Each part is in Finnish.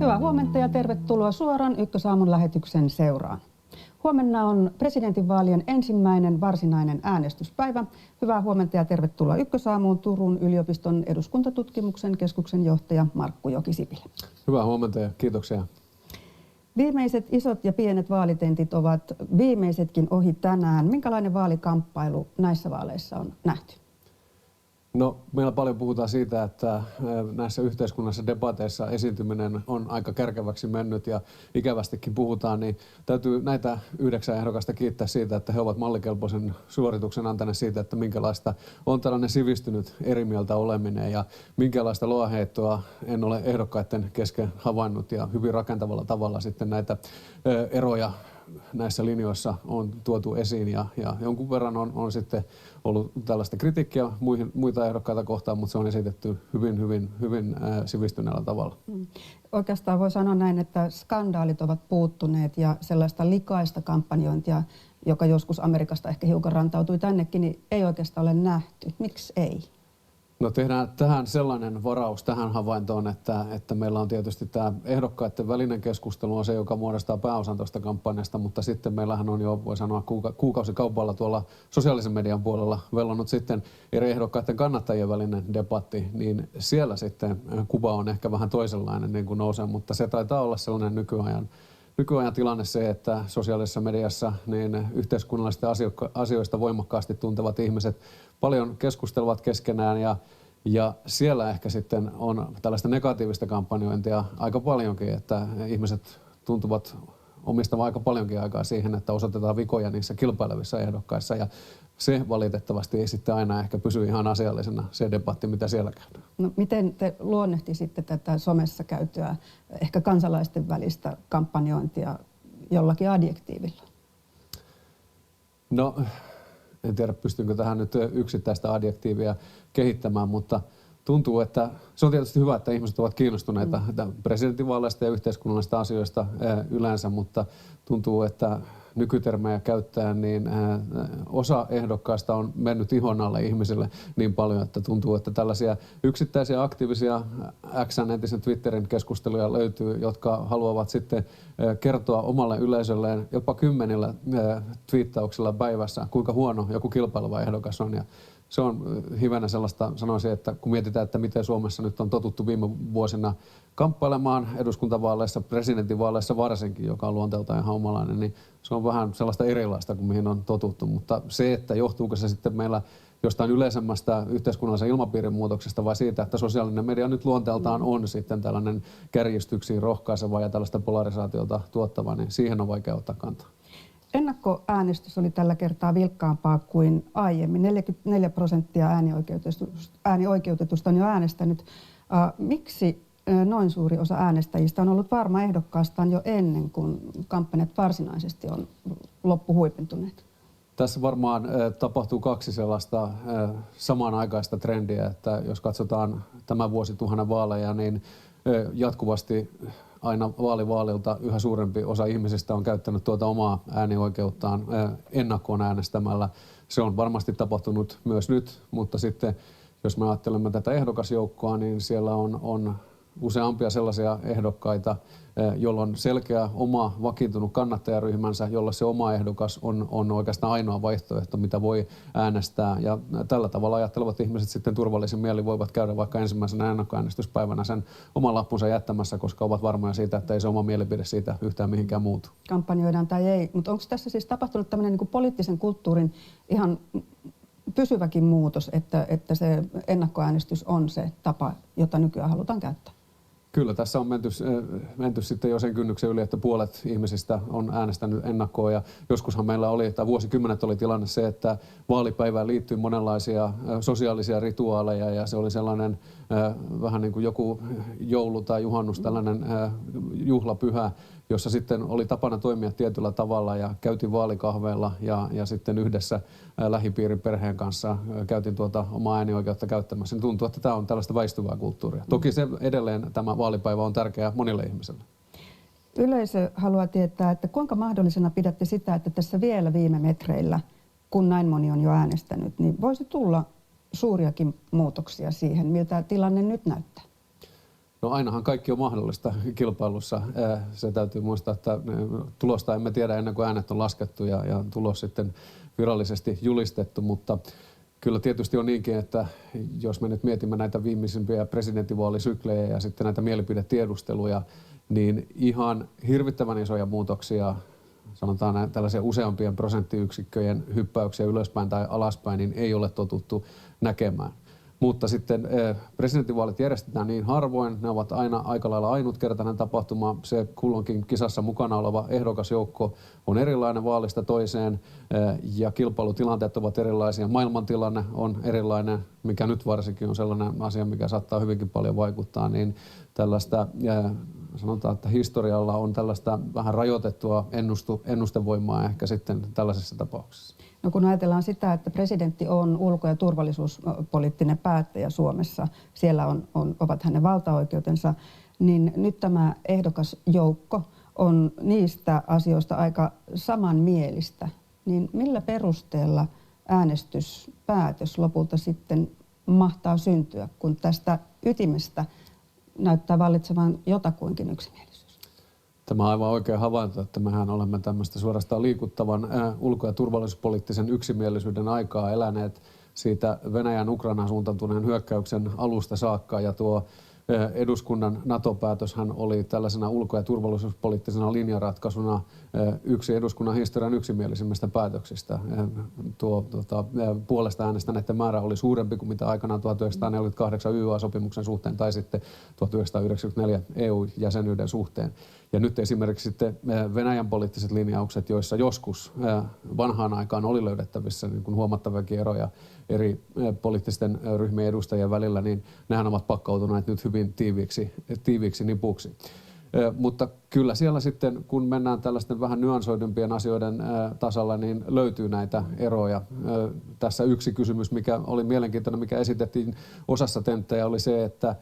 Hyvää huomenta ja tervetuloa suoraan Ykkösaamun lähetyksen seuraan. Huomenna on presidentinvaalien ensimmäinen varsinainen äänestyspäivä. Hyvää huomenta ja tervetuloa Ykkösaamuun Turun yliopiston eduskuntatutkimuksen keskuksen johtaja Markku Jokisipilä. Hyvää huomenta ja kiitoksia. Viimeiset isot ja pienet vaalitentit ovat viimeisetkin ohi tänään. Minkälainen vaalikamppailu näissä vaaleissa on nähty? No, meillä paljon puhutaan siitä, että näissä yhteiskunnallisissa debateissa esiintyminen on aika kärkeväksi mennyt ja ikävästikin puhutaan, niin täytyy näitä 9 ehdokasta kiittää siitä, että he ovat mallikelpoisen suorituksen antaneet siitä, että minkälaista on tällainen sivistynyt eri mieltä oleminen ja minkälaista loaheittoa en ole ehdokkaiden kesken havainnut ja hyvin rakentavalla tavalla sitten näitä eroja näissä linjoissa on tuotu esiin ja jonkun verran on sitten ollut tällaista kritiikkiä muita ehdokkaita kohtaan, mutta se on esitetty hyvin sivistyneellä tavalla. Oikeastaan voi sanoa näin, että skandaalit ovat puuttuneet ja sellaista likaista kampanjointia, joka joskus Amerikasta ehkä hiukan rantautui tännekin, niin ei oikeastaan ole nähty. Miksi ei? No tehdään tähän sellainen varaus tähän havaintoon, että meillä on tietysti tämä ehdokkaiden välinen keskustelu on se, joka muodostaa pääosan tuosta kampanjasta, mutta sitten meillähän on jo, voi sanoa, kuukausikaupalla tuolla sosiaalisen median puolella vellonut sitten eri ehdokkaiden kannattajien välinen debatti, niin siellä sitten kuva on ehkä vähän toisenlainen niin kuin nousee, mutta se taitaa olla sellainen nykyajan tilanne se, että sosiaalisessa mediassa niin yhteiskunnallisista asioista voimakkaasti tuntevat ihmiset paljon keskustelevat keskenään ja siellä ehkä sitten on tällaista negatiivista kampanjointia aika paljonkin, että ihmiset tuntuvat omistavan aika paljonkin aikaa siihen, että osoitetaan vikoja niissä kilpailevissa ehdokkaissa ja se valitettavasti ei sitten aina ehkä pysy ihan asiallisena se debatti, mitä siellä käydään. No, miten te luonnehtisitte tätä somessa käytyä ehkä kansalaisten välistä kampanjointia jollakin adjektiivilla? No, en tiedä pystynkö tähän nyt yksittäistä adjektiivia kehittämään, mutta tuntuu, että se on tietysti hyvä, että ihmiset ovat kiinnostuneita presidentinvaaleista ja yhteiskunnallisista asioista yleensä, mutta tuntuu, että nykytermejä käyttäen, niin osa ehdokkaista on mennyt ihon alle ihmisille niin paljon, että tuntuu, että tällaisia yksittäisiä aktiivisia X:n entisen Twitterin keskusteluja löytyy, jotka haluavat sitten kertoa omalle yleisölleen jopa 10 twiittauksilla päivässä, kuinka huono joku kilpaileva ehdokas on. Ja se on hivenen sellaista, sanoisin, että kun mietitään, että miten Suomessa nyt on totuttu viime vuosina kamppailemaan eduskuntavaaleissa, presidentinvaaleissa varsinkin, joka on luonteeltaan ihan omalainen, niin se on vähän sellaista erilaista kuin mihin on totuttu. Mutta se, että johtuuko se sitten meillä jostain yleisemmästä yhteiskunnallisen ilmapiirin muutoksesta vai siitä, että sosiaalinen media nyt luonteeltaan on sitten tällainen kärjistyksiin rohkaiseva ja tällaista polarisaatiota tuottava, niin siihen on vaikea ottaa kantaa. Ennakkoäänestys oli tällä kertaa vilkkaampaa kuin aiemmin. 44% äänioikeutetusta on jo äänestänyt. Miksi noin suuri osa äänestäjistä on ollut varma ehdokkaastaan jo ennen kuin kampanjat varsinaisesti on loppuhuipentuneet? Tässä varmaan tapahtuu 2 sellaista samanaikaista trendiä, että jos katsotaan tämän vuosituhannen vaaleja, niin jatkuvasti aina vaalilta yhä suurempi osa ihmisistä on käyttänyt tuota omaa äänioikeuttaan ennakkoon äänestämällä. Se on varmasti tapahtunut myös nyt, mutta sitten jos me ajattelemme tätä ehdokasjoukkoa, niin siellä on useampia sellaisia ehdokkaita, jolla on selkeä oma vakiintunut kannattajaryhmänsä, jolla se oma ehdokas on oikeastaan ainoa vaihtoehto, mitä voi äänestää. Ja tällä tavalla ajattelevat ihmiset sitten turvallisin mieli voivat käydä vaikka ensimmäisenä ennakkoäänestyspäivänä sen oman lappunsa jättämässä, koska ovat varmoja siitä, että ei se oma mielipide siitä yhtään mihinkään muutu. Kampanjoidaan tai ei, mutta onko tässä siis tapahtunut tämmöinen niin kuin poliittisen kulttuurin ihan pysyväkin muutos, että se ennakkoäänestys on se tapa, jota nykyään halutaan käyttää? Kyllä, tässä on menty sitten jo sen kynnyksen yli, että puolet ihmisistä on äänestänyt ennakkoon ja joskushan meillä oli, tai vuosikymmenet oli tilanne se, että vaalipäivään liittyy monenlaisia sosiaalisia rituaaleja ja se oli sellainen vähän niin kuin joku joulu tai juhannus, tällainen juhlapyhä, jossa sitten oli tapana toimia tietyllä tavalla ja käytiin vaalikahveilla ja sitten yhdessä lähipiirin perheen kanssa käytiin tuota omaa äänioikeutta käyttämässä. Niin tuntuu, että tämä on tällaista väistyvää kulttuuria. Toki se edelleen tämä vaalipäivä on tärkeä monille ihmisille. Yleisö haluaa tietää, että kuinka mahdollisena pidätte sitä, että tässä vielä viime metreillä, kun näin moni on jo äänestänyt, niin voisi tulla suuriakin muutoksia siihen, miltä tilanne nyt näyttää? No ainahan kaikki on mahdollista kilpailussa. Se täytyy muistaa, että tulosta emme tiedä ennen kuin äänet on laskettu ja tulos sitten virallisesti julistettu, mutta kyllä tietysti on niinkin, että jos me nyt mietimme näitä viimeisimpiä presidentinvaalisyklejä ja sitten näitä mielipidetiedusteluja, niin ihan hirvittävän isoja muutoksia, sanotaan tällaisia useampien prosenttiyksikköjen hyppäyksiä ylöspäin tai alaspäin, niin ei ole totuttu näkemään. Mutta sitten presidentinvaalit järjestetään niin harvoin, ne ovat aina aika lailla ainutkertainen tapahtuma. Se kulloinkin kisassa mukana oleva ehdokasjoukko on erilainen vaalista toiseen ja kilpailutilanteet ovat erilaisia. Maailmantilanne on erilainen, mikä nyt varsinkin on sellainen asia, mikä saattaa hyvinkin paljon vaikuttaa. Niin tällaista, sanotaan, että historialla on tällaista vähän rajoitettua ennustevoimaa ehkä sitten tällaisessa tapauksessa. No kun ajatellaan sitä, että presidentti on ulko- ja turvallisuuspoliittinen päättäjä Suomessa, siellä ovat hänen valtaoikeutensa, niin nyt tämä ehdokasjoukko on niistä asioista aika samanmielistä. Niin millä perusteella äänestyspäätös lopulta sitten mahtaa syntyä, kun tästä ytimestä näyttää vallitsevan jotakuinkin yksimielisyys? Tämä on aivan oikea havainto, että mehän olemme tämmöistä suorastaan liikuttavan ulko- ja turvallisuuspoliittisen yksimielisyyden aikaa eläneet siitä Venäjän Ukrainaan suuntautuneen hyökkäyksen alusta saakka. Ja tuo eduskunnan NATO-päätöshän oli tällaisena ulko- ja turvallisuuspoliittisena linjaratkaisuna yksi eduskunnan historian yksimielisimmistä päätöksistä. Puolesta äänestäneiden määrä oli suurempi kuin mitä aikanaan 1948 YYA-sopimuksen suhteen tai sitten 1994 EU-jäsenyyden suhteen. Ja nyt esimerkiksi sitten Venäjän poliittiset linjaukset, joissa joskus vanhaan aikaan oli löydettävissä niin kuin huomattaviakin eroja eri poliittisten ryhmien edustajien välillä, niin nehän ovat pakkautuneet nyt hyvin tiiviiksi nipuksi. Mutta kyllä siellä sitten, kun mennään tällaisten vähän nyansoidumpien asioiden tasalla, niin löytyy näitä eroja. Tässä yksi kysymys, mikä oli mielenkiintoinen, mikä esitettiin osassa tenttejä, oli se, että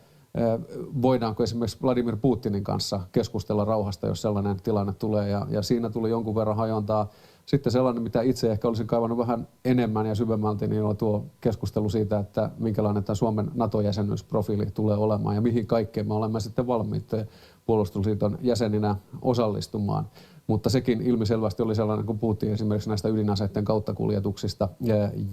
voidaanko esimerkiksi Vladimir Putinin kanssa keskustella rauhasta, jos sellainen tilanne tulee. Ja siinä tuli jonkun verran hajontaa. Sitten sellainen, mitä itse ehkä olisin kaivannut vähän enemmän ja syvemmälti, niin on tuo keskustelu siitä, että minkälainen tämä Suomen NATO-jäsenyysprofiili tulee olemaan ja mihin kaikkeen me olemme sitten valmiit puolustusliiton jäseninä osallistumaan. Mutta sekin ilmiselvästi oli sellainen, kun puhuttiin esimerkiksi näistä ydinaseiden kauttakuljetuksista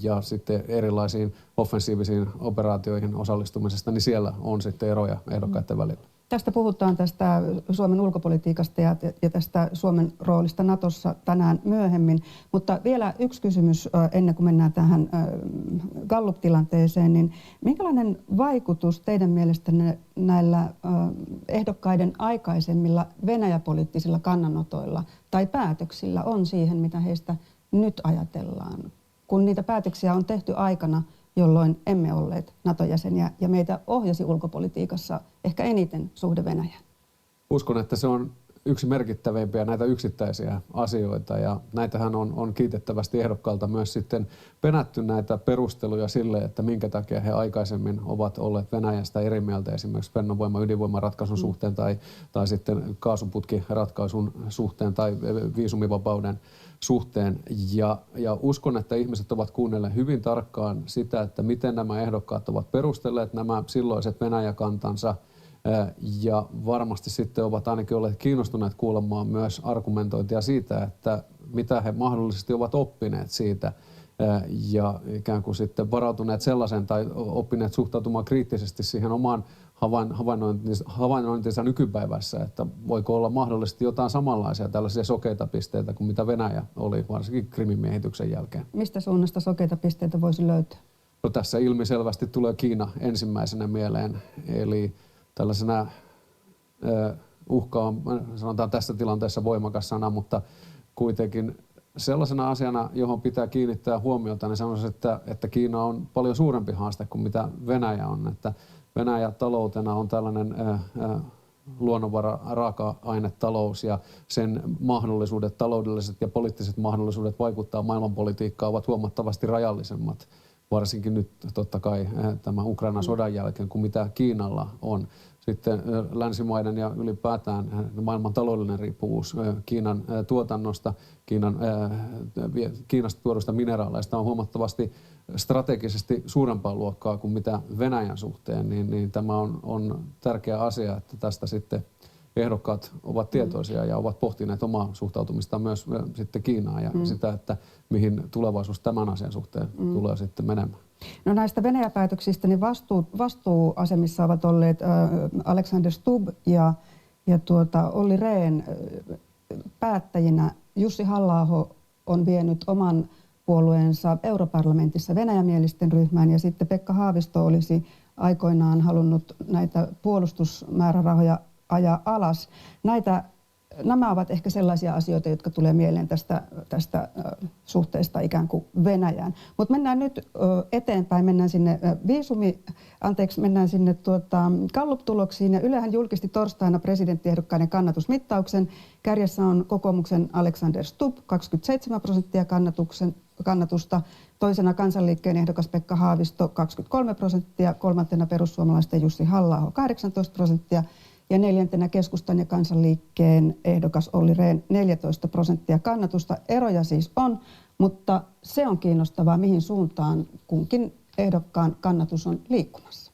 ja sitten erilaisiin offensiivisiin operaatioihin osallistumisesta, niin siellä on sitten eroja ehdokkaiden välillä. Tästä puhutaan tästä Suomen ulkopolitiikasta ja tästä Suomen roolista Natossa tänään myöhemmin. Mutta vielä yksi kysymys ennen kuin mennään tähän Gallup-tilanteeseen. Niin minkälainen vaikutus teidän mielestänne näillä ehdokkaiden aikaisemmilla Venäjä-poliittisilla kannanotoilla tai päätöksillä on siihen, mitä heistä nyt ajatellaan? Kun niitä päätöksiä on tehty aikana, jolloin emme olleet NATO-jäseniä ja meitä ohjasi ulkopolitiikassa ehkä eniten suhde Venäjään. Uskon, että se on yksi merkittävimpiä näitä yksittäisiä asioita ja näitähän on kiitettävästi ehdokkailta myös sitten penätty näitä perusteluja sille, että minkä takia he aikaisemmin ovat olleet Venäjästä eri mieltä esimerkiksi ydinvoimaratkaisun suhteen tai sitten kaasuputkiratkaisun suhteen tai viisumivapauden suhteen. Ja uskon, että ihmiset ovat kuunnelleet hyvin tarkkaan sitä, että miten nämä ehdokkaat ovat perustelleet nämä silloiset Venäjä-kantansa ja varmasti sitten ovat ainakin olleet kiinnostuneet kuulemaan myös argumentointia siitä, että mitä he mahdollisesti ovat oppineet siitä ja ikään kuin sitten varautuneet sellaisen tai oppineet suhtautumaan kriittisesti siihen omaan havainnointinsa nykypäivässä, että voiko olla mahdollisesti jotain samanlaisia tällaisia sokeita pisteitä kuin mitä Venäjä oli, varsinkin Krimin miehityksen jälkeen. Mistä suunnasta sokeita pisteitä voisi löytyä? No tässä ilmiselvästi tulee Kiina ensimmäisenä mieleen, eli tällaisena uhka on, sanotaan tässä tilanteessa voimakas sana, mutta kuitenkin sellaisena asiana, johon pitää kiinnittää huomiota, niin sanoisin, että Kiina on paljon suurempi haaste kuin mitä Venäjä on. Että Venäjä taloutena on tällainen luonnonvara, raaka-ainetalous ja sen mahdollisuudet, taloudelliset ja poliittiset mahdollisuudet vaikuttaa maailmanpolitiikkaan ovat huomattavasti rajallisemmat. Varsinkin nyt totta kai tämän Ukrainan sodan jälkeen kuin mitä Kiinalla on. sitten länsimaiden ja ylipäätään maailman taloudellinen riippuvuus Kiinan tuotannosta, Kiinasta tuodusta mineraaleista on huomattavasti strategisesti suurempaa luokkaa kuin mitä Venäjän suhteen, niin tämä on tärkeä asia, että tästä sitten ehdokkaat ovat tietoisia ja ovat pohtineet omaa suhtautumistaan myös sitten Kiinaan ja sitä, että mihin tulevaisuus tämän asian suhteen tulee sitten menemään. No näistä Venäjä-päätöksistä niin vastuuasemissa ovat olleet Alexander Stubb ja Olli Rehn päättäjinä. Jussi Halla-aho on vienyt oman puolueensa europarlamentissa venäjämielisten ryhmään ja sitten Pekka Haavisto olisi aikoinaan halunnut näitä puolustusmäärärahoja ajaa alas. Nämä ovat ehkä sellaisia asioita, jotka tulee mieleen tästä suhteesta ikään kuin Venäjään. Mutta mennään nyt eteenpäin, mennään sinne Gallup-tuloksiin. Ja Ylehän julkisti torstaina presidenttiehdokkaiden kannatusmittauksen. Kärjessä on kokoomuksen Alexander Stubb, 27% kannatusta. Toisena Kansanliikkeen ehdokas Pekka Haavisto, 23%. Kolmantena perussuomalaisten Jussi Halla-aho, 18%. Ja neljäntenä Keskustan ja Kansanliikkeen ehdokas Olli Rehn 14% kannatusta. Eroja siis on, mutta se on kiinnostavaa, mihin suuntaan kunkin ehdokkaan kannatus on liikkumassa.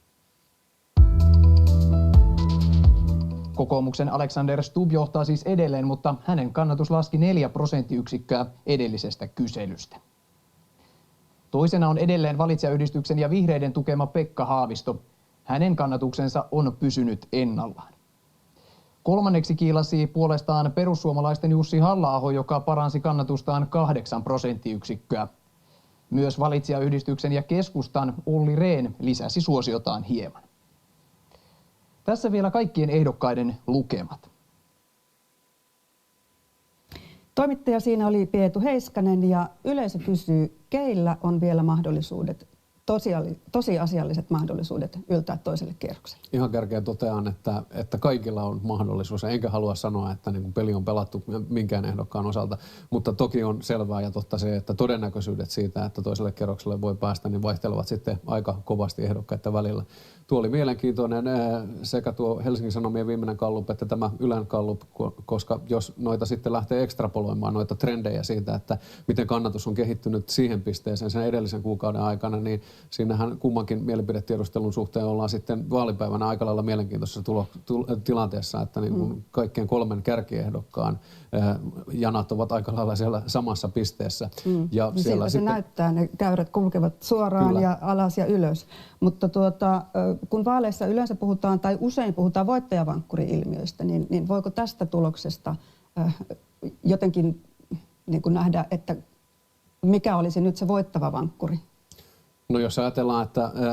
Kokoomuksen Alexander Stubb johtaa siis edelleen, mutta hänen kannatus laski 4 prosenttiyksikköä edellisestä kyselystä. Toisena on edelleen Valitsijayhdistyksen ja Vihreiden tukema Pekka Haavisto. Hänen kannatuksensa on pysynyt ennallaan. Kolmanneksi kiilasi puolestaan perussuomalaisten Jussi Halla-aho, joka paransi kannatustaan 8 prosenttiyksikköä. Myös Valitsijayhdistyksen ja Keskustan Olli Rehn lisäsi suosiotaan hieman. Tässä vielä kaikkien ehdokkaiden lukemat. Toimittaja siinä oli Pietu Heiskanen ja yleisö kysyy, keillä on vielä mahdollisuudet, tosiasialliset mahdollisuudet yltää toiselle kierrokselle? Ihan kärkeen totean, että kaikilla on mahdollisuus. Enkä halua sanoa, että niin peli on pelattu minkään ehdokkaan osalta, mutta toki on selvää ja totta se, että todennäköisyydet siitä, että toiselle kierrokselle voi päästä, niin vaihtelevat sitten aika kovasti ehdokkaiden välillä. Tuo oli mielenkiintoinen sekä tuo Helsingin Sanomien viimeinen gallup että tämä Ylen gallup, koska jos noita sitten lähtee ekstrapoloimaan noita trendejä siitä, että miten kannatus on kehittynyt siihen pisteeseen sen edellisen kuukauden aikana, niin siinähän kummankin mielipidetiedustelun suhteen ollaan sitten vaalipäivänä aika lailla mielenkiintoisessa tilanteessa, että niin kuin kaikkien kolmen kärkiehdokkaan janat ovat aika lailla siellä samassa pisteessä. Ja siellä se näyttää, ne käyrät kulkevat suoraan kyllä, ja alas ja ylös. Mutta kun vaaleissa yleensä puhutaan tai usein puhutaan voittajavankkuri-ilmiöistä, niin voiko tästä tuloksesta jotenkin niin kuin nähdä, että mikä olisi nyt se voittava vankkuri? No jos ajatellaan,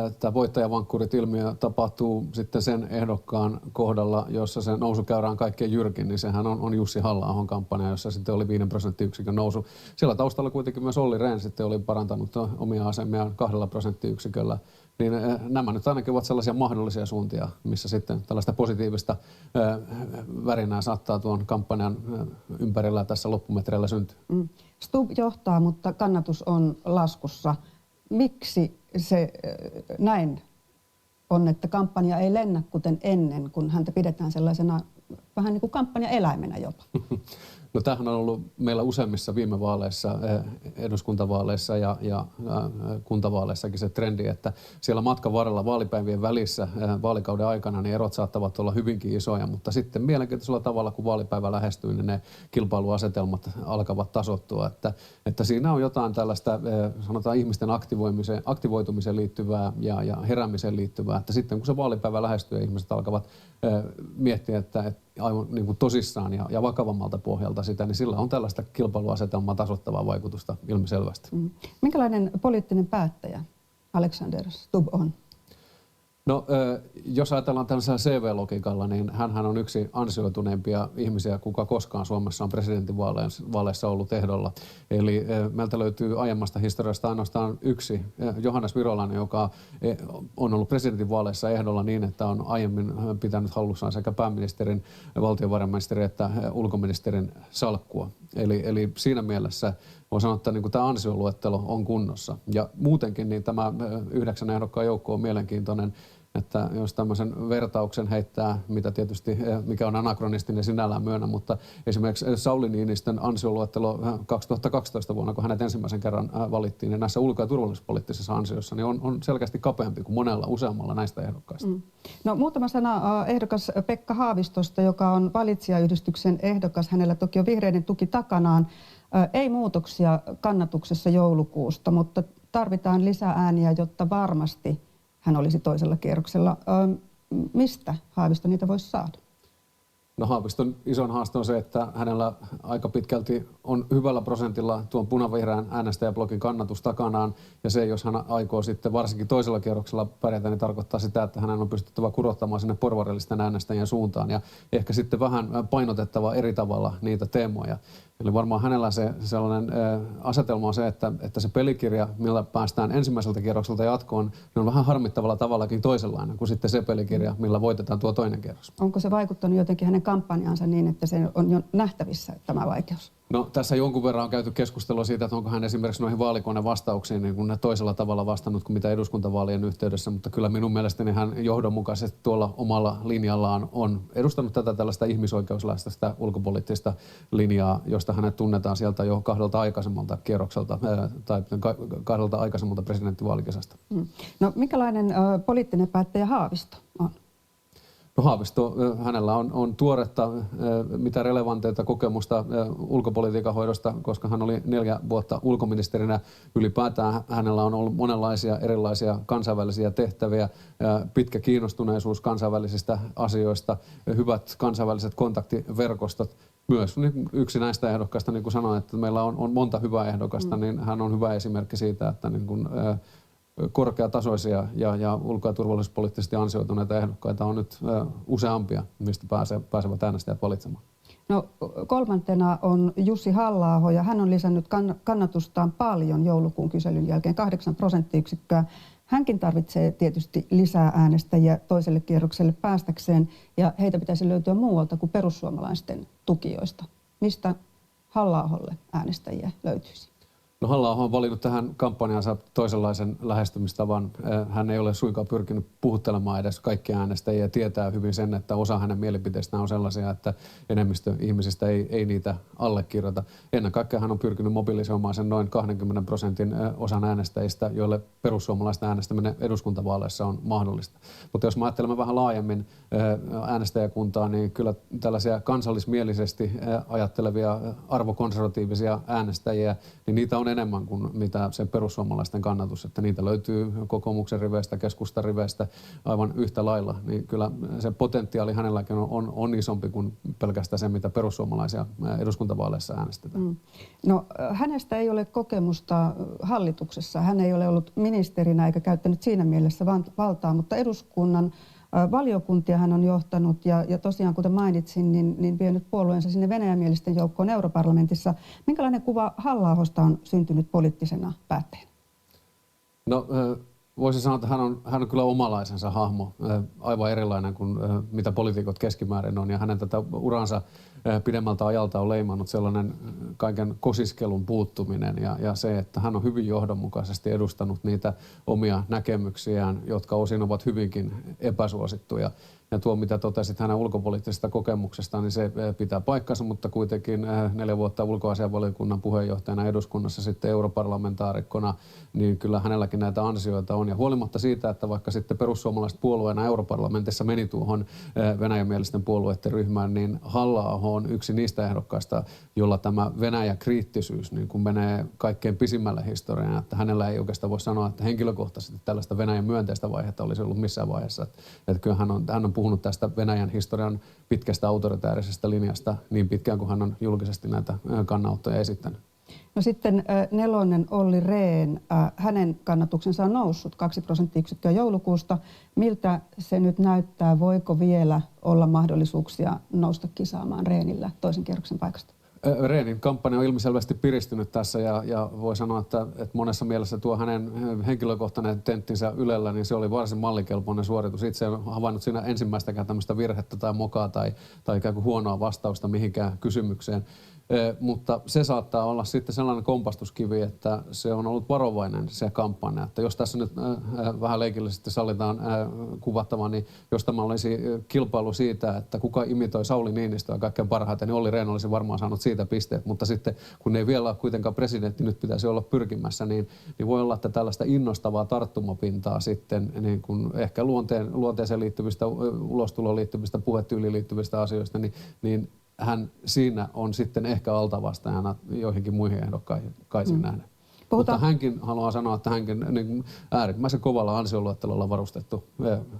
että voittajavankkurit-ilmiö tapahtuu sitten sen ehdokkaan kohdalla, jossa se nousukäyrä on kaikkein jyrkin, niin sehän on Jussi Halla-ahon kampanja, jossa sitten oli 5 prosenttiyksikön nousu. Siellä taustalla kuitenkin myös Olli Rehn sitten oli parantanut omia asemiaan 2 prosenttiyksiköllä. Niin nämä nyt ainakin ovat sellaisia mahdollisia suuntia, missä sitten tällaista positiivista värinää saattaa tuon kampanjan ympärillä tässä loppumetreillä syntyä. Stubb johtaa, mutta kannatus on laskussa. Miksi se näin on, että kampanja ei lennä kuten ennen, kun häntä pidetään sellaisena vähän niin kuin kampanjaeläimenä jopa? No tämähän on ollut meillä useimmissa viime vaaleissa, eduskuntavaaleissa ja kuntavaaleissakin se trendi, että siellä matkan varrella vaalipäivien välissä vaalikauden aikana niin erot saattavat olla hyvinkin isoja, mutta sitten mielenkiintoisella tavalla, kun vaalipäivä lähestyy, niin ne kilpailuasetelmat alkavat tasoittua, että siinä on jotain tällaista, sanotaan ihmisten aktivoitumiseen liittyvää ja heräämiseen liittyvää, että sitten kun se vaalipäivä lähestyy ja ihmiset alkavat miettiä, että aivan niin kuin tosissaan ja vakavammalta pohjalta sitä, niin sillä on tällaista kilpailuasetelmaa tasoittavaa vaikutusta ilmiselvästi. Minkälainen poliittinen päättäjä Alexander Stubb on? No, jos ajatellaan tällaisella CV-logiikalla, niin hänhän on yksi ansioituneimpia ihmisiä, kuka koskaan Suomessa on presidentinvaaleissa ollut ehdolla. Eli meiltä löytyy aiemmasta historiasta ainoastaan yksi, Johannes Virolainen, joka on ollut presidentinvaaleissa ehdolla niin, että on aiemmin pitänyt hallussaan sekä pääministerin, valtiovarainministerin että ulkoministerin salkkua. Eli siinä mielessä voi sanoa, että niin tämä ansioluettelo on kunnossa. Ja muutenkin niin tämä 9 ehdokkaan joukko on mielenkiintoinen. Että jos tämmöisen vertauksen heittää, mitä tietysti, mikä on anakronistinen sinällään myönnä, mutta esimerkiksi Sauli Niinistön ansioluettelo 2012 vuonna, kun hänet ensimmäisen kerran valittiin, niin näissä ulko- ja turvallisuuspoliittisissa ansioissa niin on selkeästi kapeampi kuin monella useammalla näistä ehdokkaista. No, muutama sana ehdokas Pekka Haavistosta, joka on valitsijayhdistyksen ehdokas. Hänellä toki on vihreiden tuki takanaan. Ei muutoksia kannatuksessa joulukuusta, mutta tarvitaan lisää ääniä, jotta varmasti hän olisi toisella kierroksella. Mistä Haavisto niitä voisi saada? No Haaviston isoin haaste on se, että hänellä aika pitkälti on hyvällä prosentilla tuon punavihreän äänestäjäblokin kannatus takanaan. Ja se, jos hän aikoo sitten varsinkin toisella kierroksella pärjätä, niin tarkoittaa sitä, että hänen on pystyttävä kurottamaan sinne porvarillisten äänestäjien suuntaan. Ja ehkä sitten vähän painotettava eri tavalla niitä teemoja. Eli varmaan hänellä se sellainen asetelma on se, että se pelikirja, millä päästään ensimmäiseltä kierrokselta jatkoon, niin on vähän harmittavalla tavallakin toisenlainen kuin sitten se pelikirja, millä voitetaan tuo toinen kierros. Onko se vaikuttanut jotenkin hänen kampanjaansa niin, että se on jo nähtävissä tämä vaikeus? No tässä jonkun verran on käyty keskustelua siitä, että onko hän esimerkiksi noihin vaalikonevastauksiin niin kuin toisella tavalla vastannut kuin mitä eduskuntavaalien yhteydessä, mutta kyllä minun mielestäni hän johdonmukaisesti tuolla omalla linjallaan on edustanut tätä tällaista ihmisoikeuslähtöistä ulkopoliittista linjaa, josta hänet tunnetaan sieltä jo kahdelta aikaisemmalta kierrokselta tai kahdelta aikaisemmalta presidenttivaalikesasta. No minkälainen poliittinen päättäjä Haavisto on? No Haavisto, hänellä on tuoretta, mitä relevanteita kokemusta ulkopolitiikan hoidosta, koska hän oli 4 vuotta ulkoministerinä. Ylipäätään hänellä on ollut monenlaisia erilaisia kansainvälisiä tehtäviä, pitkä kiinnostuneisuus kansainvälisistä asioista, hyvät kansainväliset kontaktiverkostot. Myös yksi näistä ehdokkaista, niin kuin sanoin, että meillä on monta hyvää ehdokasta, niin hän on hyvä esimerkki siitä, että niin kuin, korkeatasoisia ja ulko- ja turvallisuuspoliittisesti ansioituneita ehdokkaita on nyt useampia, mistä pääsevät äänestäjät valitsemaan. No, kolmantena on Jussi Halla-aho ja hän on lisännyt kannatustaan paljon joulukuun kyselyn jälkeen 8 prosenttiyksikköä. Hänkin tarvitsee tietysti lisää äänestäjiä toiselle kierrokselle päästäkseen ja heitä pitäisi löytyä muualta kuin perussuomalaisten tukijoista. Mistä Halla-aholle äänestäjiä löytyisi? No Halla-aho on valinnut tähän kampanjansa toisenlaisen lähestymistavan. Hän ei ole suinkaan pyrkinyt puhuttelemaan edes kaikkia äänestäjiä ja tietää hyvin sen, että osa hänen mielipiteistään on sellaisia, että enemmistö ihmisistä ei niitä allekirjoita. Ennen kaikkea hän on pyrkinyt mobilisoimaan sen noin 20% osan äänestäjistä, joille perussuomalaisten äänestäminen eduskuntavaaleissa on mahdollista. Mutta jos me ajattelemme vähän laajemmin äänestäjäkuntaa, niin kyllä tällaisia kansallismielisesti ajattelevia arvokonservatiivisia äänestäjiä, niin niitä on enemmän kuin mitä se perussuomalaisten kannatus, että niitä löytyy kokoomuksen riveistä, keskustan riveistä aivan yhtä lailla, niin kyllä se potentiaali hänelläkin on isompi kuin pelkästään se, mitä perussuomalaisia eduskuntavaaleissa äänestetään. No hänestä ei ole kokemusta hallituksessa, hän ei ole ollut ministerinä eikä käyttänyt siinä mielessä valtaa, mutta eduskunnan valiokuntia hän on johtanut ja tosiaan, kuten mainitsin, niin vienyt puolueensa sinne venäjämielisten joukkoon europarlamentissa. Minkälainen kuva Halla-ahosta on syntynyt poliittisena päättäjänä? No voisin sanoa, että hän on kyllä omalaisensa hahmo, aivan erilainen kuin mitä poliitikot keskimäärin on. Ja hänen tätä uransa pidemmältä ajalta on leimannut sellainen kaiken kosiskelun puuttuminen ja se, että hän on hyvin johdonmukaisesti edustanut niitä omia näkemyksiään, jotka osin ovat hyvinkin epäsuosittuja. Ja tuo, mitä totesit hänen ulkopoliittisesta kokemuksestaan, niin se pitää paikkansa, mutta kuitenkin 4 vuotta ulkoasiainvaliokunnan puheenjohtajana eduskunnassa sitten europarlamentaarikkona, niin kyllä hänelläkin näitä ansioita on. Ja huolimatta siitä, että vaikka sitten perussuomalaiset puolueena europarlamentissa meni tuohon venäjämielisten puolueiden ryhmään, niin Halla-aho on yksi niistä ehdokkaista, jolla tämä Venäjä-kriittisyys niin kun menee kaikkein pisimmälle historiaan. Että hänellä ei oikeastaan voi sanoa, että henkilökohtaisesti tällaista Venäjän myönteistä vaihetta olisi ollut missään vaiheessa. Että kyllä hän on puhunut tästä Venäjän historian pitkästä autoritäärisestä linjasta niin pitkään kuin hän on julkisesti näitä kannanottoja esittänyt. No sitten 4. Olli Rehn, hänen kannatuksensa on noussut 2 prosenttiyksikköä joulukuusta. Miltä se nyt näyttää? Voiko vielä olla mahdollisuuksia nousta kisaamaan Rehnillä toisen kierroksen paikasta? Rehnin kampanja on ilmiselvästi piristynyt tässä ja voi sanoa, että monessa mielessä tuo hänen henkilökohtainen tenttinsä Ylellä, niin se oli varsin mallikelpoinen suoritus. Itse en havainnut siinä ensimmäistäkään tämmöistä virhettä tai mokaa tai ikään kuin huonoa vastausta mihinkään kysymykseen. Mutta se saattaa olla sitten sellainen kompastuskivi, että se on ollut varovainen se kampanja. Että jos tässä nyt vähän leikillisesti sallitaan kuvattava, niin jos tämä olisi kilpailu siitä, että kuka imitoi Sauli Niinistöä kaikkein parhaiten, niin Olli Rehn olisi varmaan saanut siitä pisteet. Mutta sitten kun ei vielä ole kuitenkaan presidentti, nyt pitäisi olla pyrkimässä, niin voi olla, että tällaista innostavaa tarttumapintaa sitten niin kuin ehkä luonteeseen liittyvistä, ulostuloon liittyvistä, puhetyyliin liittyvistä asioista, niin hän siinä on sitten ehkä altavastajana joihinkin muihin ehdokkaisiin nähden. Mutta hänkin haluaa sanoa, että hänkin niin äärimmäisen kovalla ansioluettelolla varustettu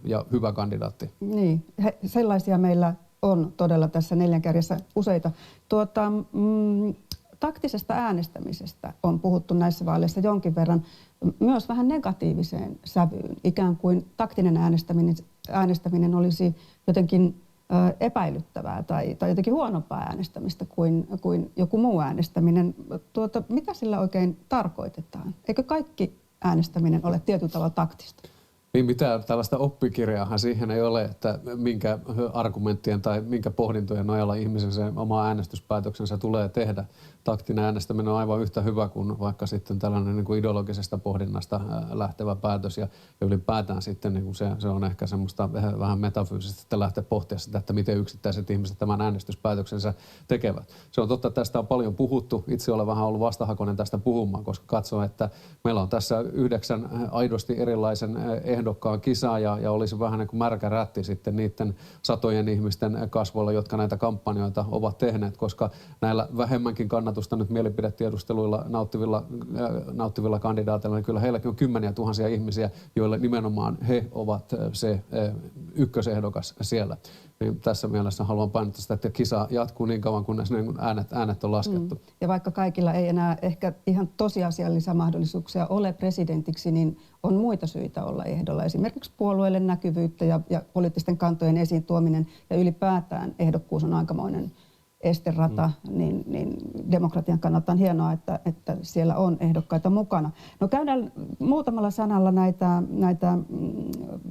ja hyvä kandidaatti. Niin, sellaisia meillä on todella tässä neljän kärjessä useita. Taktisesta äänestämisestä on puhuttu näissä vaaleissa jonkin verran myös vähän negatiiviseen sävyyn. Ikään kuin taktinen äänestäminen olisi jotenkin epäilyttävää tai jotenkin huonompaa äänestämistä kuin joku muu äänestäminen. Mitä sillä oikein tarkoitetaan? Eikö kaikki äänestäminen ole tietyllä tavalla taktista? Niin mitään tällaista oppikirjaahan siihen ei ole, että minkä argumenttien tai minkä pohdintojen nojalla ihmisen se oma äänestyspäätöksensä tulee tehdä. Taktinen äänestäminen on aivan yhtä hyvä kuin vaikka sitten tällainen niin kuin ideologisesta pohdinnasta lähtevä päätös ja ylipäätään sitten niin kuin se on ehkä semmoista vähän metafyysistä, että lähteä pohtia sitä, että miten yksittäiset ihmiset tämän äänestyspäätöksensä tekevät. Se on totta, että tästä on paljon puhuttu. Itse olen vähän ollut vastahakoinen tästä puhumaan, koska katson, että meillä on tässä 9 aidosti erilaisen ehdokkaan kisaa ja olisi vähän niin kuin märkä rätti sitten niiden satojen ihmisten kasvoilla, jotka näitä kampanjoita ovat tehneet, koska näillä vähemmänkin kannatusta nyt mielipidetiedusteluilla nauttivilla kandidaateilla, niin kyllä heilläkin on kymmeniä tuhansia ihmisiä, joille nimenomaan he ovat se ykkösehdokas siellä. Niin tässä mielessä haluan painottaa sitä, että kisa jatkuu niin kauan, kunnes äänet on laskettu. Ja vaikka kaikilla ei enää ehkä ihan tosiasiallisia mahdollisuuksia ole presidentiksi, niin on muita syitä olla ehdolla. Esimerkiksi puolueelle näkyvyyttä ja poliittisten kantojen esiin tuominen ja ylipäätään ehdokkuus on aikamoinen esterata, niin demokratian kannalta on hienoa, että siellä on ehdokkaita mukana. No käydään muutamalla sanalla näitä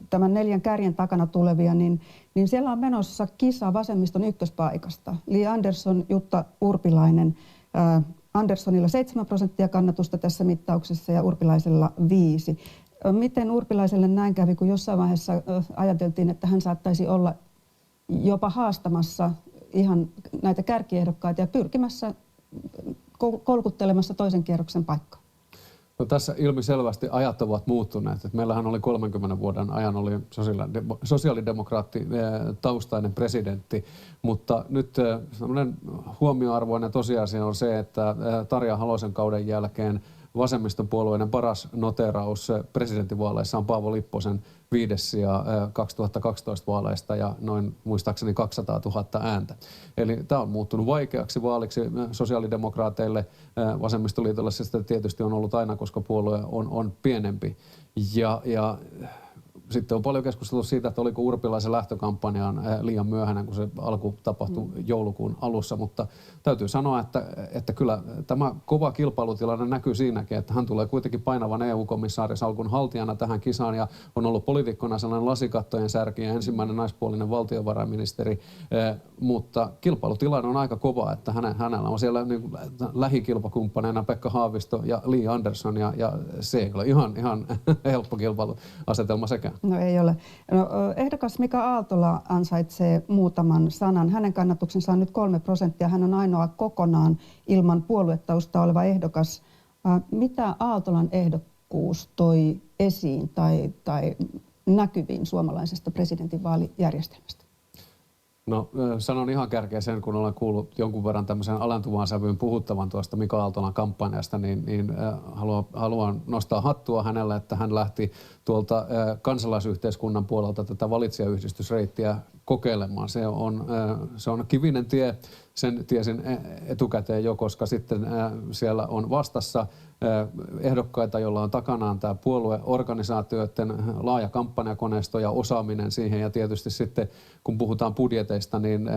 tämän 4 kärjen takana tulevia, niin siellä on menossa kisa vasemmiston ykköspaikasta. Li Andersson, Jutta Urpilainen. Anderssonilla 7% kannatusta tässä mittauksessa ja Urpilaisella 5%. Miten Urpilaiselle näin kävi, kun jossain vaiheessa ajateltiin, että hän saattaisi olla jopa haastamassa ihan näitä kärkiehdokkaita ja pyrkimässä kolkuttelemassa toisen kierroksen paikkaa? No tässä ilmiselvästi ajat ovat muuttuneet. Meillähän oli 30 vuoden ajan oli sosiaalidemokraatti taustainen presidentti, mutta nyt sellainen huomioarvoinen tosiasia on se, että Tarja Halosen kauden jälkeen vasemmistopuolueiden paras noteraus presidentinvaaleissa on Paavo Lipposen 5. sija 2012 vaaleista ja noin muistaakseni 200 000 ääntä. Eli tämä on muuttunut vaikeaksi vaaliksi sosiaalidemokraateille. Vasemmistoliitolle se sitä tietysti on ollut aina, koska puolue on pienempi. Ja sitten on paljon keskusteltu siitä, että oliko Urpilaisen lähtökampanjaan liian myöhäinen, kun se alku tapahtui joulukuun alussa, mutta täytyy sanoa, että kyllä tämä kova kilpailutilanne näkyy siinäkin, että hän tulee kuitenkin painavan EU-komissaarisalkun haltijana tähän kisaan ja on ollut poliitikkona sellainen lasikattojen särki ja ensimmäinen naispuolinen valtiovarainministeri, mutta kilpailutilanne on aika kova, että hänellä on siellä niin lähikilpakumppaneina Pekka Haavisto ja Li Andersson ja se ei ole ihan helppo kilpailuasetelma sekään. No ei ole. No, ehdokas Mika Aaltola ansaitsee muutaman sanan. Hänen kannatuksensa on nyt 3%. Hän on ainoa kokonaan ilman puoluetausta oleva ehdokas. Mitä Aaltolan ehdokkuus toi esiin tai näkyviin suomalaisesta presidentinvaalijärjestelmästä? No sanon ihan kärkeä sen, kun olen kuullut jonkun verran tämmöisen alentuvaan sävyyn puhuttavan tuosta Mika Aaltolan kampanjasta, niin haluan nostaa hattua hänelle, että hän lähti tuolta kansalaisyhteiskunnan puolelta tätä valitsijayhdistysreittiä kokeilemaan. Se on kivinen tie, sen tiesin etukäteen jo, koska sitten siellä on vastassa ehdokkaita, joilla on takanaan tämä puolueorganisaatioiden laaja kampanjakoneisto ja osaaminen siihen. Ja tietysti sitten, kun puhutaan budjeteista, niin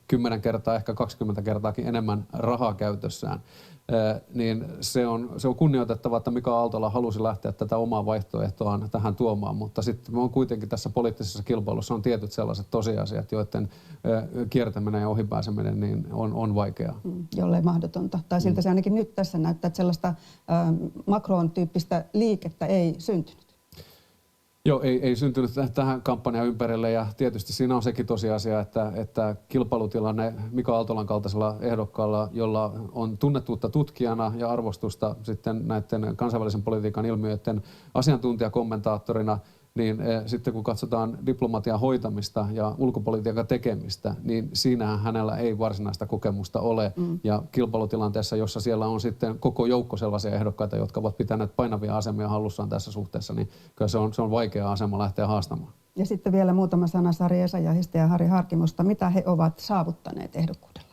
10 kertaa, ehkä 20 kertaakin enemmän rahaa käytössään, niin se on kunnioitettava, että Mika Aaltola halusi lähteä tätä omaa vaihtoehtoaan tähän tuomaan, mutta sitten me on kuitenkin tässä poliittisessa kilpailussa on tietyt sellaiset tosiasiat, joiden kiertäminen ja ohipääseminen niin on vaikeaa. Jollei mahdotonta. Tai siltä se ainakin nyt tässä näyttää, että sellaista Macron-tyyppistä liikettä ei syntynyt. Joo, ei syntynyt tähän kampanjan ympärille ja tietysti siinä on sekin tosiasia, että kilpailutilanne Mika Aaltolan kaltaisella ehdokkaalla, jolla on tunnettuutta tutkijana ja arvostusta sitten näiden kansainvälisen politiikan ilmiöiden asiantuntijakommentaattorina, niin sitten kun katsotaan diplomatian hoitamista ja ulkopolitiikan tekemistä, niin siinähän hänellä ei varsinaista kokemusta ole. Ja kilpailutilanteessa, jossa siellä on sitten koko joukko sellaisia ehdokkaita, jotka ovat pitäneet painavia asemia hallussaan tässä suhteessa, niin kyllä se on vaikea asema lähteä haastamaan. Ja sitten vielä muutama sana Sari Essayahista ja Harri Harkimosta. Mitä he ovat saavuttaneet ehdokkuudella?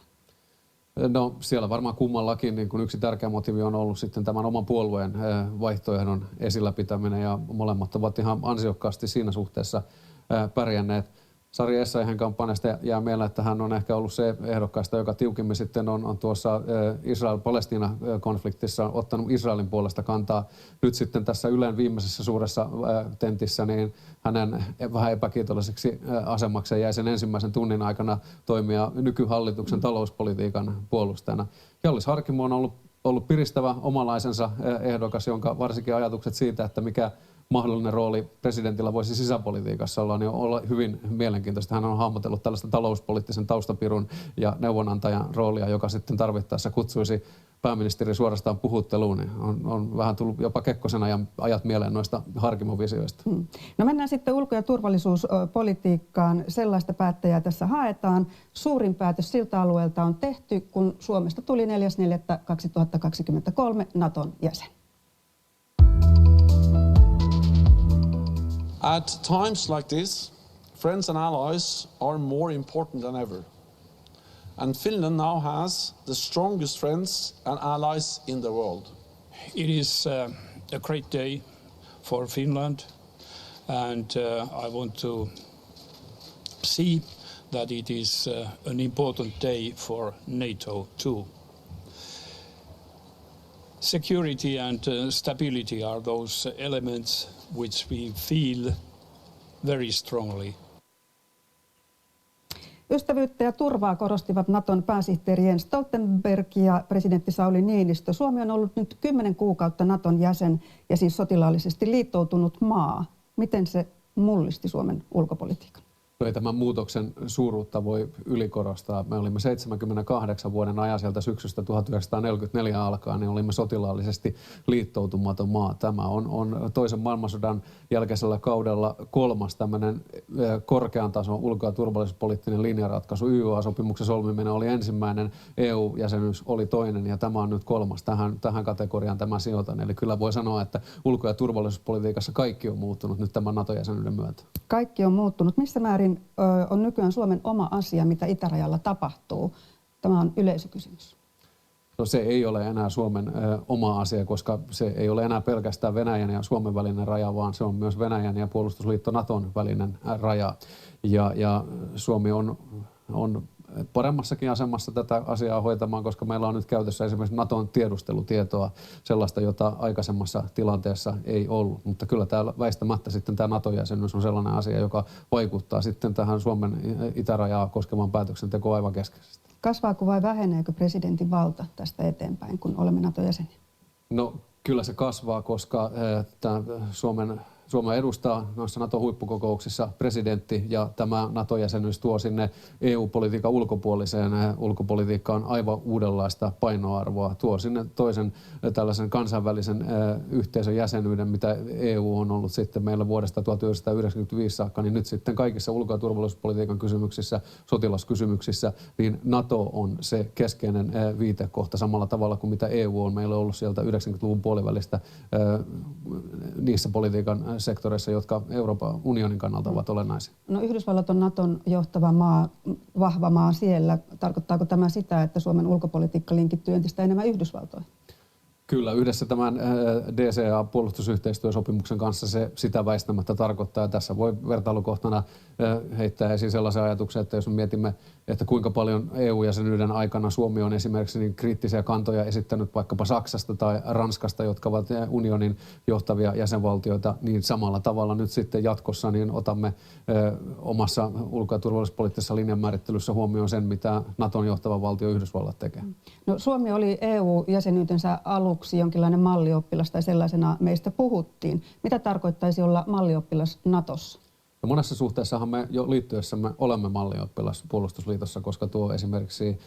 No siellä varmaan kummallakin niin kun yksi tärkeä motiivi on ollut sitten tämän oman puolueen vaihtoehdon esillä pitäminen ja molemmat ovat ihan ansiokkaasti siinä suhteessa pärjänneet. Sari Essayahin kampanjasta jää mieleen, että hän on ehkä ollut se ehdokkaista, joka tiukimmin sitten on tuossa Israel-Palestiina-konfliktissa ottanut Israelin puolesta kantaa. Nyt sitten tässä Ylen viimeisessä suuressa tentissä niin hänen vähän epäkiitolliseksi asemakseen jäi sen ensimmäisen tunnin aikana toimia nykyhallituksen talouspolitiikan puolustajana. Hjallis Harkimo on ollut piristävä omanlaisensa ehdokas, jonka varsinkin ajatukset siitä, että mikä mahdollinen rooli presidentillä voisi sisäpolitiikassa olla, niin on hyvin mielenkiintoista. Hän on hahmotellut tällaista talouspoliittisen taustapirun ja neuvonantajan roolia, joka sitten tarvittaessa kutsuisi pääministeri suorastaan puhutteluun. Niin on vähän tullut jopa Kekkosen ajat mieleen noista Harkimo-visioista. No mennään sitten ulko- ja turvallisuuspolitiikkaan. Sellaista päättäjää tässä haetaan. Suurin päätös siltä alueelta on tehty, kun Suomesta tuli 4.4.2023 Naton jäsen. At times like this, friends and allies are more important than ever. And Finland now has the strongest friends and allies in the world. It is a great day for Finland, and I want to see that it is an important day for NATO too. Security and stability are those elements which we feel very strongly. Ystävyyttä ja turvaa korostivat Naton pääsihteeri Jens Stoltenberg ja presidentti Sauli Niinistö. Suomi on ollut nyt 10 kuukautta Naton jäsen ja siis sotilaallisesti liittoutunut maa. Miten se mullisti Suomen ulkopolitiikan? Ei tämän muutoksen suuruutta voi ylikorostaa. Me olimme 78 vuoden ajan sieltä syksystä 1944 alkaen, niin olimme sotilaallisesti liittoutumaton maa. Tämä on toisen maailmansodan jälkeisellä kaudella kolmas tämmöinen korkean tason ulko- ja turvallisuuspoliittinen linjaratkaisu. YYA-sopimuksen solmiminen oli ensimmäinen, EU-jäsenyys oli toinen ja tämä on nyt kolmas. Tähän kategoriaan tämä sijoitan. Eli kyllä voi sanoa, että ulko- ja turvallisuuspolitiikassa kaikki on muuttunut nyt tämän NATO-jäsenyyden myötä. Kaikki on muuttunut. Missä määrin on nykyään Suomen oma asia, mitä itärajalla tapahtuu? Tämä on yleisökysymys. No se ei ole enää Suomen oma asia, koska se ei ole enää pelkästään Venäjän ja Suomen välinen raja, vaan se on myös Venäjän ja puolustusliitto Naton välinen raja. Ja Suomi on paremmassakin asemassa tätä asiaa hoitamaan, koska meillä on nyt käytössä esimerkiksi Naton tiedustelutietoa, sellaista, jota aikaisemmassa tilanteessa ei ollut. Mutta kyllä täällä väistämättä sitten tämä NATO-jäsenyys on sellainen asia, joka vaikuttaa sitten tähän Suomen itärajaa koskevaan päätöksentekoon aivan keskeisesti. Kasvaako vai väheneekö presidentin valta tästä eteenpäin, kun olemme NATO-jäseniä? No kyllä se kasvaa, koska Suomen edustaa noissa NATO-huippukokouksissa presidentti ja tämä NATO-jäsenyys tuo sinne EU-politiikan ulkopuoliseen ulkopolitiikkaan aivan uudenlaista painoarvoa. Tuo sinne toisen tällaisen kansainvälisen yhteisön jäsenyyden, mitä EU on ollut sitten meillä vuodesta 1995 saakka, niin nyt sitten kaikissa ulko- ja turvallisuuspolitiikan kysymyksissä, sotilaskysymyksissä, niin NATO on se keskeinen viitekohta samalla tavalla kuin mitä EU on meillä ollut sieltä 90-luvun puolivälistä niissä politiikan sektoreissa, jotka Euroopan unionin kannalta ovat olennaisia. No Yhdysvallat on Naton johtava maa, vahva maa siellä. Tarkoittaako tämä sitä, että Suomen ulkopolitiikka linkittyy entistä enemmän Yhdysvaltoihin? Kyllä, yhdessä tämän DCA-puolustusyhteistyösopimuksen kanssa se sitä väistämättä tarkoittaa. Tässä voi vertailukohtana heittää esiin sellaisen ajatuksen, että jos me mietimme, että kuinka paljon EU-jäsenyyden aikana Suomi on esimerkiksi niin kriittisiä kantoja esittänyt vaikkapa Saksasta tai Ranskasta, jotka ovat unionin johtavia jäsenvaltioita, niin samalla tavalla nyt sitten jatkossa niin otamme omassa ulko- ja turvallisuuspoliittisessa linjanmäärittelyssä huomioon sen, mitä Naton johtava valtio Yhdysvallat tekee. No, Suomi oli EU-jäsenyytensä aluksi jonkinlainen mallioppilas tai sellaisena meistä puhuttiin. Mitä tarkoittaisi olla mallioppilas Natossa? Ja monessa suhteessahan me jo liittyessämme olemme mallioppilas puolustusliitossa, koska tuo esimerkiksi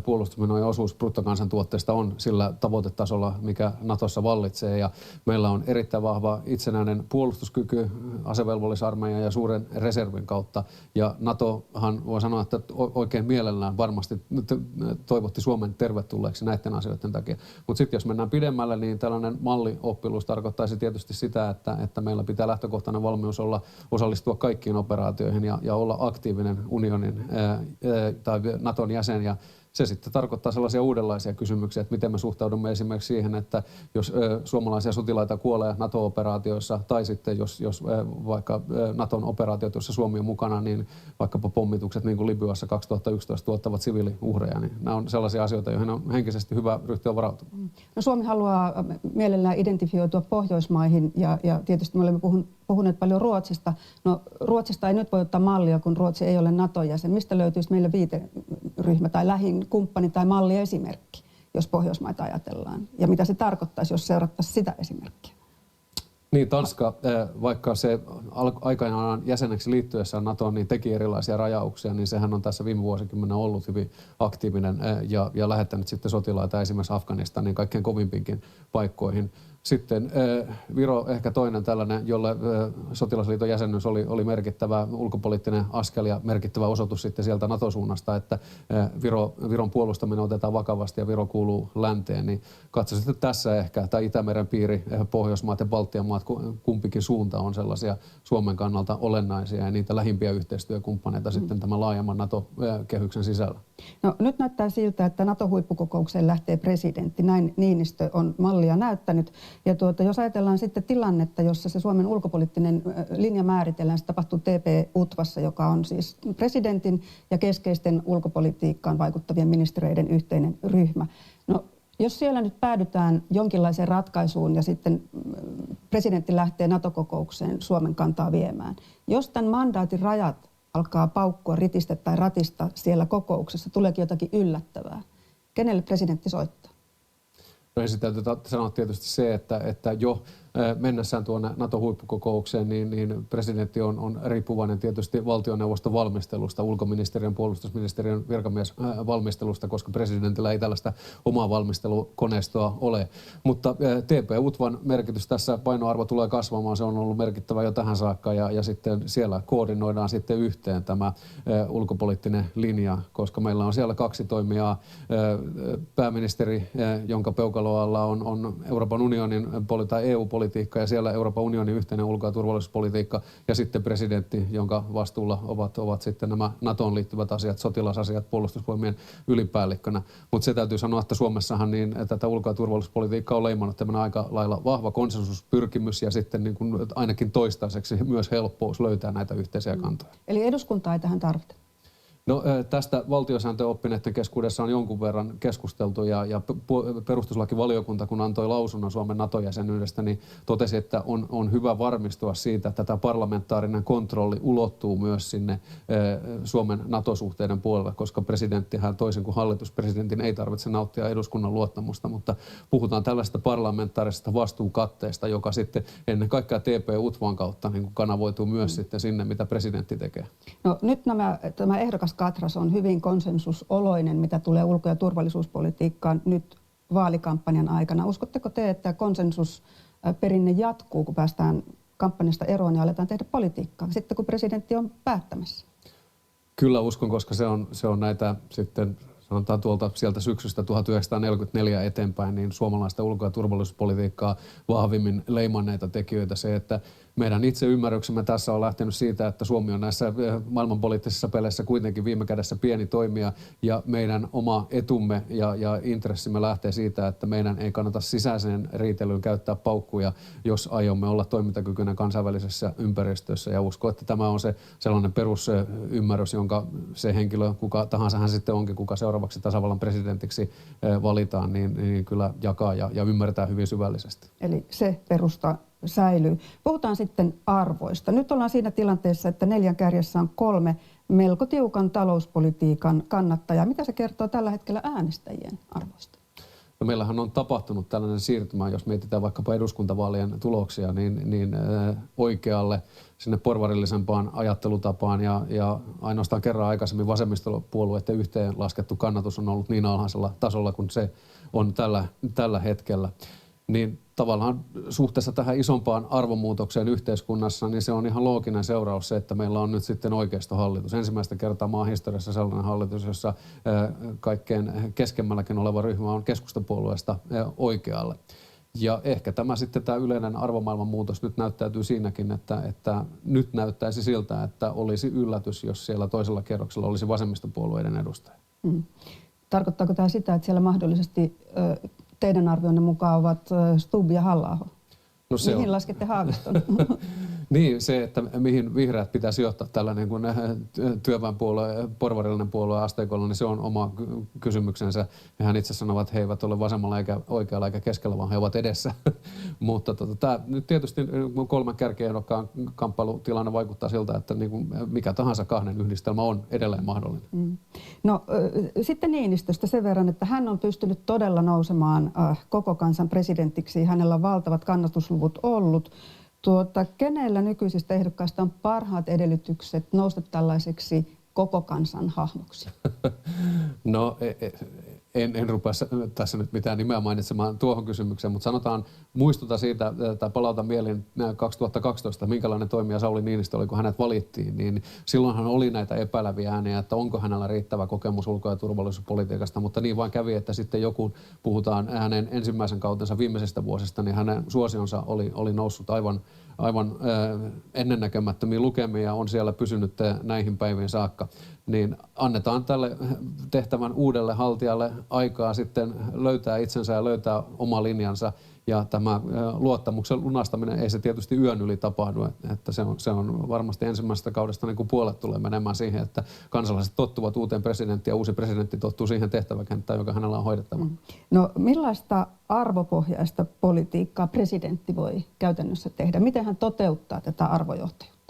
puolustusmenojen osuus bruttokansantuotteesta on sillä tavoitetasolla, mikä Natossa vallitsee. Ja meillä on erittäin vahva itsenäinen puolustuskyky asevelvollisarmeijan ja suuren reservin kautta. Ja Natohan voi sanoa, että oikein mielellään varmasti toivotti Suomen tervetulleeksi näiden asioiden takia. Mutta sitten jos mennään pidemmälle, niin tällainen mallioppiluus tarkoittaisi tietysti sitä, että meillä pitää lähtökohtainen valmius olla osallistua kaikkiin operaatioihin ja olla aktiivinen unionin tai Naton jäsen. Ja se sitten tarkoittaa sellaisia uudenlaisia kysymyksiä, että miten me suhtaudumme esimerkiksi siihen, että jos suomalaisia sotilaita kuolee NATO-operaatioissa tai sitten jos vaikka Naton operaatiot, joissa Suomi on mukana, niin vaikkapa pommitukset niin kuin Libyassa 2011 tuottavat siviiliuhreja, niin nämä on sellaisia asioita, joihin on henkisesti hyvä ryhtyä varautumaan. No, Suomi haluaa mielellään identifioitua Pohjoismaihin ja tietysti me olemme puhuneet paljon Ruotsista. No, Ruotsista ei nyt voi ottaa mallia, kun Ruotsi ei ole NATO-jäsen. Mistä löytyisi meille viiteryhmä tai lähin kumppani tai malliesimerkki, jos Pohjoismaita ajatellaan? Ja mitä se tarkoittaisi, jos seurattaisiin sitä esimerkkiä? Niin, Tanska, vaikka se aikanaan jäseneksi liittyessään NATOon, niin teki erilaisia rajauksia, niin sehän on tässä viime vuosikymmenen ollut hyvin aktiivinen ja lähettänyt sitten sotilaita esimerkiksi Afganistanin kaikkein kovimpinkin paikkoihin. Sitten Viro ehkä toinen tällainen, jolle sotilasliiton jäsenyys oli merkittävä ulkopoliittinen askel ja merkittävä osoitus sitten sieltä NATO-suunnasta, että Viron puolustaminen otetaan vakavasti ja Viro kuuluu länteen, niin katsoisin, että tässä ehkä tämä Itämeren piiri, Pohjoismaat ja Baltian maat, kumpikin suunta on sellaisia Suomen kannalta olennaisia ja niitä lähimpiä yhteistyökumppaneita sitten tämän laajemman NATO-kehyksen sisällä. No, nyt näyttää siltä, että NATO-huippukokoukseen lähtee presidentti. Näin Niinistö on mallia näyttänyt. Ja jos ajatellaan sitten tilannetta, jossa se Suomen ulkopoliittinen linja määritellään, se tapahtuu TP-UTVassa, joka on siis presidentin ja keskeisten ulkopolitiikkaan vaikuttavien ministereiden yhteinen ryhmä. No, jos siellä nyt päädytään jonkinlaiseen ratkaisuun ja sitten presidentti lähtee NATO-kokoukseen Suomen kantaa viemään, jos tämän mandaatin rajat alkaa paukkua, ritistä tai ratista siellä kokouksessa, tuleekin jotakin yllättävää, kenelle presidentti soittaa? No, ensin täytyy sanoa tietysti se, että jo mennessään tuonne NATO-huippukokoukseen, niin presidentti on riippuvainen tietysti valtioneuvoston valmistelusta, ulkoministeriön, puolustusministeriön virkamiesvalmistelusta, koska presidentillä ei tällaista omaa valmistelukoneistoa ole. Mutta TP-UTVAn merkitys tässä, painoarvo tulee kasvamaan, se on ollut merkittävä jo tähän saakka ja sitten siellä koordinoidaan sitten yhteen tämä ulkopoliittinen linja, koska meillä on siellä kaksi toimijaa, pääministeri, jonka peukaloalla on Euroopan unionin tai EU-politiikka ja siellä Euroopan unionin yhteinen ulko- ja turvallisuuspolitiikka ja sitten presidentti, jonka vastuulla ovat sitten nämä NATOon liittyvät asiat, sotilasasiat puolustusvoimien ylipäällikkönä. Mutta se täytyy sanoa, että Suomessahan niin tätä ulko- ja turvallisuuspolitiikkaa on leimannut tämmöinen aika lailla vahva konsensuspyrkimys ja sitten niin kuin ainakin toistaiseksi myös helppous löytää näitä yhteisiä kantoja. Eli eduskuntaa ei tähän tarvita? No, tästä valtiosääntöoppineiden keskuudessa on jonkun verran keskusteltu ja perustuslakivaliokunta, kun antoi lausunnon Suomen NATO-jäsenyydestä, niin totesi, että on hyvä varmistua siitä, että tämä parlamentaarinen kontrolli ulottuu myös sinne Suomen NATO-suhteiden puolelle, koska presidenttihän toisin kuin hallituspresidentin ei tarvitse nauttia eduskunnan luottamusta, mutta puhutaan tällaista parlamentaarisesta vastuukatteesta, joka sitten ennen kaikkea TP-UTVAn kautta niin kuin kanavoituu myös sitten sinne, mitä presidentti tekee. No, nyt tämä ehdokas katras on hyvin konsensusoloinen, mitä tulee ulko- ja turvallisuuspolitiikkaan nyt vaalikampanjan aikana. Uskotteko te, että konsensusperinne jatkuu, kun päästään kampanjasta eroon ja aletaan tehdä politiikkaa, sitten kun presidentti on päättämässä? Kyllä uskon, koska se on näitä sitten sanotaan tuolta sieltä syksystä 1944 eteenpäin, niin suomalaista ulko- ja turvallisuuspolitiikkaa vahvimmin leimanneita tekijöitä se, että meidän itse ymmärryksemme tässä on lähtenyt siitä, että Suomi on näissä maailmanpoliittisissa peleissä kuitenkin viime kädessä pieni toimija ja meidän oma etumme ja intressimme lähtee siitä, että meidän ei kannata sisäiseen riitelyyn käyttää paukkuja, jos aiomme olla toimintakykyinen kansainvälisessä ympäristössä. Ja uskon, että tämä on se sellainen perusymmärrys, jonka se henkilö, kuka tahansa hän sitten onkin, kuka seuraavaksi tasavallan presidentiksi valitaan, niin kyllä jakaa ja ymmärtää hyvin syvällisesti. Eli se perusta säilyy. Puhutaan sitten arvoista. Nyt ollaan siinä tilanteessa, että 4 kärjessä on 3 melko tiukan talouspolitiikan kannattajaa. Mitä se kertoo tällä hetkellä äänestäjien arvoista? No meillähän on tapahtunut tällainen siirtymä, jos mietitään vaikkapa eduskuntavaalien tuloksia, niin oikealle sinne porvarillisempaan ajattelutapaan ja ainoastaan kerran aikaisemmin vasemmistopuolueiden yhteenlaskettu kannatus on ollut niin alhaisella tasolla kuin se on tällä hetkellä. Niin tavallaan suhteessa tähän isompaan arvomuutokseen yhteiskunnassa, niin se on ihan looginen seuraus se, että meillä on nyt sitten oikeistohallitus. Ensimmäistä kertaa maan historiassa sellainen hallitus, jossa kaikkein keskemmälläkin oleva ryhmä on keskustapuolueesta oikealle. Ja ehkä tämä yleinen arvomaailman muutos nyt näyttäytyy siinäkin, että nyt näyttäisi siltä, että olisi yllätys, jos siellä toisella kierroksella olisi vasemmistopuolueiden edustaja. Tarkoittaako tämä sitä, että siellä mahdollisesti teidän arvionne mukaan ovat Stubb ja Halla-aho? No mihin laskette Haaviston? Niin, se, että mihin vihreät pitää sijoittaa tällainen kuin työväenpuolue, porvarillinen puolue asteikolla, niin se on oma kysymyksensä. Hän itse sanovat, että he eivät ole vasemmalla eikä oikealla eikä keskellä, vaan he ovat edessä. Mutta tämä nyt tietysti 3 kärkiehdokkaan kamppailutilanne vaikuttaa siltä, että niin kuin mikä tahansa 2 yhdistelmä on edelleen mahdollinen. No sitten Niinistöstä sen verran, että hän on pystynyt todella nousemaan koko kansan presidentiksi. Hänellä on valtavat kannatusluvut ollut. Kenellä nykyisistä ehdokkaista on parhaat edellytykset nousta tällaiseksi koko kansan hahmoksi? No en rupea tässä nyt mitään nimeä mainitsemaan tuohon kysymykseen, mutta muistuta siitä tai palauta mieliin 2012, minkälainen toimija Sauli Niinistö oli, kun hänet valittiin, niin silloinhan oli näitä epäileviä ääniä, että onko hänellä riittävä kokemus ulko- ja turvallisuuspolitiikasta, mutta niin vain kävi, että sitten joku, puhutaan hänen ensimmäisen kautensa viimeisestä vuosista, niin hänen suosionsa oli noussut aivan ennennäkemättömiä lukemia ja on siellä pysynyt näihin päiviin saakka. Niin annetaan tälle tehtävän uudelle haltijalle aikaa sitten löytää itsensä ja löytää oma linjansa. Ja tämä luottamuksen lunastaminen ei se tietysti yön yli tapahdu, että se on varmasti ensimmäisestä kaudesta niin kuin puolet tulee menemään siihen, että kansalaiset tottuvat uuteen presidenttiin ja uusi presidentti tottuu siihen tehtäväkenttään, joka hänellä on hoidettava. No millaista arvopohjaista politiikkaa presidentti voi käytännössä tehdä? Miten hän toteuttaa tätä arvojohtajuutta?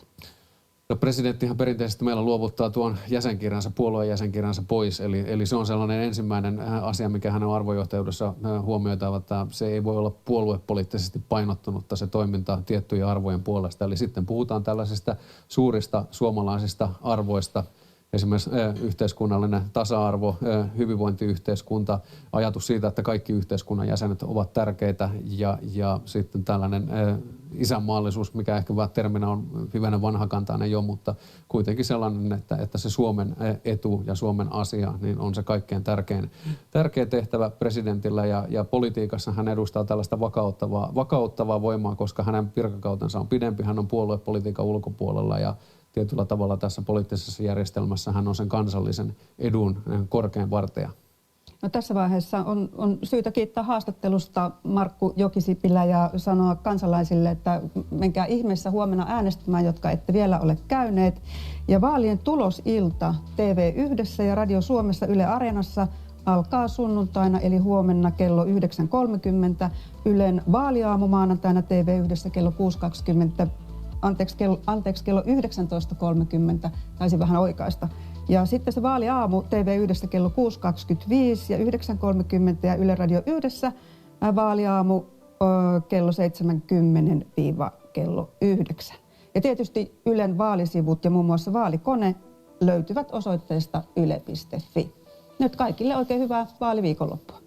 No presidenttihan perinteisesti meillä luovuttaa tuon jäsenkirjansa, puolueen jäsenkirjansa pois, eli se on sellainen ensimmäinen asia, mikä hänen arvojohtajuudessa huomioitava, että se ei voi olla puoluepoliittisesti painottunutta se toiminta tiettyjen arvojen puolesta. Eli sitten puhutaan tällaisista suurista suomalaisista arvoista, esimerkiksi yhteiskunnallinen tasa-arvo, hyvinvointiyhteiskunta, ajatus siitä, että kaikki yhteiskunnan jäsenet ovat tärkeitä ja sitten tällainen isänmaallisuus, mikä ehkä terminä on hivenen vanhakantainen jo, mutta kuitenkin sellainen, että se Suomen etu ja Suomen asia niin on se kaikkein tärkein tehtävä presidentillä ja politiikassa hän edustaa tällaista vakauttavaa voimaa, koska hänen virkakautensa on pidempi, hän on puoluepolitiikan ulkopuolella ja tietyllä tavalla tässä poliittisessa järjestelmässä hän on sen kansallisen edun korkein vartija. No tässä vaiheessa on syytä kiittää haastattelusta Markku Jokisipilä ja sanoa kansalaisille, että menkää ihmeessä huomenna äänestämään, jotka ette vielä ole käyneet. Ja vaalien tulosilta TV1 ja Radio Suomessa Yle Areenassa alkaa sunnuntaina eli huomenna kello 9.30, Ylen vaaliaamu maanantaina TV1 kello 6.20. kello 19.30, taisi vähän oikaista. Ja sitten se vaaliaamu TV1 kello 6.25 ja 9.30 ja Yle Radio 1 vaaliaamu kello 7.10-kello 9. Ja tietysti Ylen vaalisivut ja muun muassa vaalikone löytyvät osoitteesta yle.fi. Nyt kaikille oikein hyvää vaaliviikonloppua.